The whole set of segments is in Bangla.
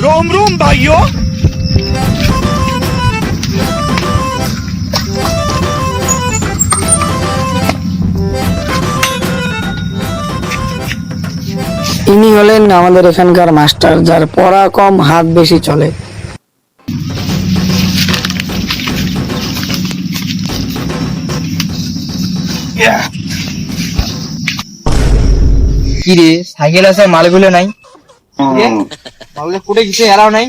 रोम रोम भाइयों। ইনি হলেন আমাদের এখানকার মাস্টার, যার পড়া কম হাত বেশি চলে। কি রে, সাইকেল আছে মালগুলো নাই? মালগুলো ফুটে কিছু এলাও নাই।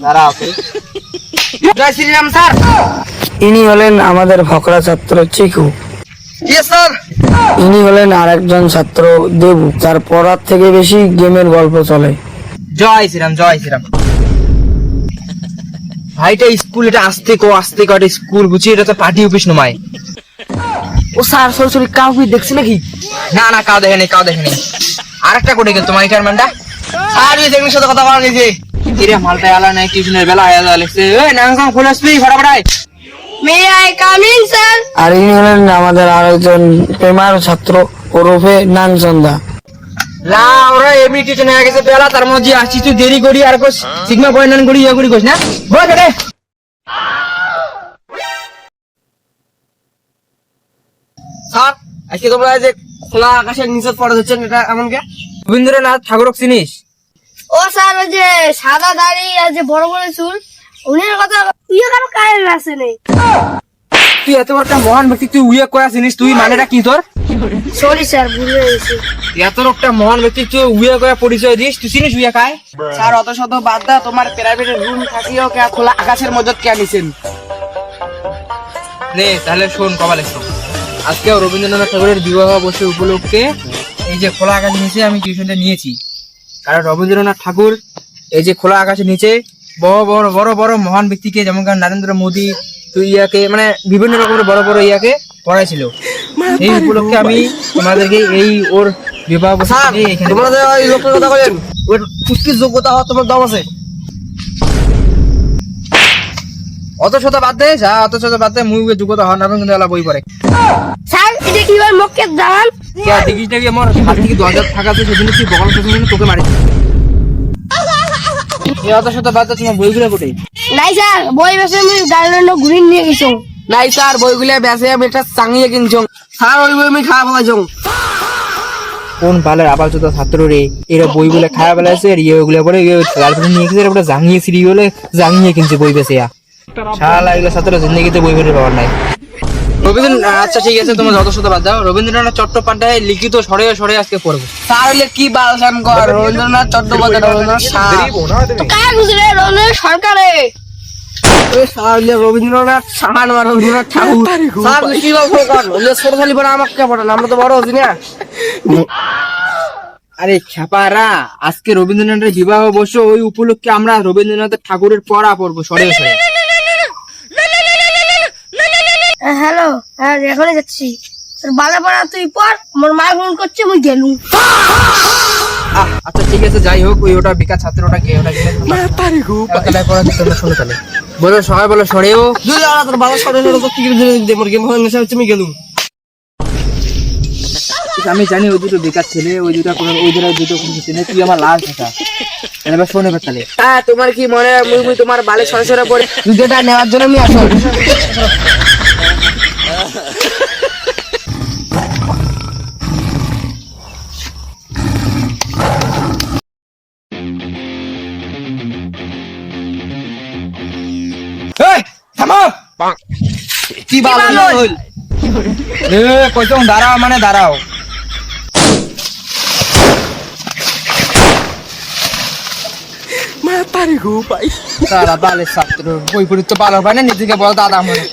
দাঁড়া আছে। জয় শ্রীরাম স্যার। ইনি হলেন আমাদের ফকরা ছাত্র চিকু। স্যার। ইনি হলেন আরেকজন ছাত্র দেবু, যার পড়ার থেকে বেশি গেমের গল্প চলে। জয় শ্রীরাম, জয় শ্রীরাম। ভাইটা স্কুল, এটা আস্তে কো এটা স্কুল বুঝি, এটা তো পার্টি অফিস নয়। ও স্যার, সরাসরি কাউকে দেখছি নাকি? না না, কাউ দেখেনি, কাউ দেখেনি। আরেকটা কোটে গেল তোমার রিটায়ারমেন্টটা। আর ওই দেখুন সাথে কথা বলা গেছে। কিরে মালটা আলা নাই, টিউশনের বেলা আয়া লাগছে। এই নাঙ্গা খুলে আসবি ফটাফটাই। May I come in sir? আর ইনি হলেন আমাদের আরেকজন প্রেমার ছাত্র ওরফে নাংচন্দা। লা ওরা এমনি টিউশন হয়ে গেছে বেলা, তার মধ্যে আসছি তুই দেরি করি আর কোস সিগমা পয়েন্ট করি ইয়া করি কোস না বল রে। স্যার, আজকে তোমরা যে খোলা আকাশের নিচে পড়া হচ্ছেন, এটা এমন কে? রবীন্দ্রনাথ ঠাকুরক চিনিস? ও স্যার, ওই যে সাদা দাড়ি আর যে বড় বড় চুল, উনার কথা ইয়ে কারো কারেন্ট আছে নেই। তুই এত বড় একটা মহান ব্যক্তি, তুই উইয়া কয়া চিনিস? তুই মানেটা কি তোর? সরি স্যার, ভুলে গেছি। এত একটা মহান ব্যক্তি তুই উইয়া কয়া পরিচয় দিস? তুই চিনিস উইয়া কায়? স্যার, অত শত বাদ দা, তোমার প্রাইভেটের রুম থাকিও কে খোলা আকাশের মধ্যে কে নিছেন? নে তাহলে শোন কবালে শোন। আজকে রবীন্দ্রনাথ ঠাকুরের বিবাহ বর্ষ উপলক্ষে এই যে খোলা আকাশের নিচে আমি টিউশনটা নিয়েছি। কারণ রবীন্দ্রনাথ ঠাকুর এই যে খোলা আকাশের নিচে বড় বড় বড় বড় মহান ব্যক্তিকে, যেমন নরেন্দ্র মোদী, তুই ইয়াকে মানে বিভিন্ন রকমের বড় বড় ইয়াকে পড়াইছিল। এই উপলক্ষে আমি তোমাদেরকে এই ওর বিবাহ বর্ষ কথা বলেন, ওর পুষ্টির যোগ্যতা হওয়া তোমার দম আছে? অত শত বাদ দে, যা অত শত বাদ দে, মুই যোগ্যতা হওয়ার নামে কিন্তু এলা বই পড়ে। স্যার, এটা কি ভাই মুখে দাঁড়ান? কে দেখিস নাকি আমার হাত থেকে 2000 টাকা আছে, সেদিন তুই বগল সেদিন তোকে মারি। এই অত শত বাদ দে, তোমার বইগুলো কোথায়? নাই স্যার, বই বেসে আমি গার্লফ্রেন্ড ঘুরে নিয়ে গেছি। নাই স্যার, বইগুলা বেঁচে আমি এটা চাঙিয়ে কিনছ। স্যার, ওই বই আমি খাওয়া বলাইছ। কোন বালের আবার যত ছাত্র রে, এরা বইগুলো খাওয়া বেলাইছে আর ইয়েগুলো পরে গার্লফ্রেন্ড নিয়ে গেছে, ওটা জাঙিয়ে সিঁড়ি বলে জাঙিয়ে কিনছে বই বেঁচে। শালা এগুলো ছাত্র জিন্দগিতে বই বের পাওয়ার নাই। আচ্ছা ঠিক আছে, তোমার যত শত বাদ দাও। রবীন্দ্রনাথ চট্টোপাধ্যায় লিখিত স্বরে স্বরে আজকে পড়বো। স্যার, হইলে কি বালসাম কর? রবীন্দ্রনাথ চট্টোপাধ্যায়, রবীন্দ্রনাথ তো কার বুঝলে রবীন্দ্রনাথ সরকারে? স্যার, হইলে রবীন্দ্রনাথ সাহান আর রবীন্দ্রনাথ ঠাকুর। স্যার, কি গল্প কর? হইলে ছোট খালি পড়া আমাকে পড়ান, আমরা তো বড় হচ্ছি না। আরে ছাপারা, আজকে রবীন্দ্রনাথের বিবাহ বর্ষ, ওই উপলক্ষে আমরা রবীন্দ্রনাথ ঠাকুরের পড়া পড়বো স্বরে স্বরে। হ্যালো, হ্যাঁ এখনই যাচ্ছি। বালা পড়া তুই পর, মোর মা ফোন করছে, মুই গেলুম। আচ্ছা ঠিক আছে, যাই হোক, ওই ওটা বিকাশ ছাত্র ওটা কে ওটা গেলে পড়া দিতে আমরা শুনে তাহলে বলো, সবাই বলো সরেও। তোর বাবা সরে গেম নেশা হচ্ছে, আমি গেলুম। আমি জানি ওই দুটো বেকার ছেলে, ওই দুটো কোনো ওই দুটো কোনো ছেলে, তুই আমার লাস্ট কথা এবার শোনে তাহলে। হ্যাঁ, তোমার কি মনে হয় মুই তোমার বালে সরে সরে পড়ে দুটোটা নেওয়ার জন্য আমি আসল? কি ভালো হইল এ কইতম দাঁড়াও মানে দাঁড়াও। তারা বালে ছাত্র বই পড়তে পারো না, নিজেকে বড় দাদা মনে।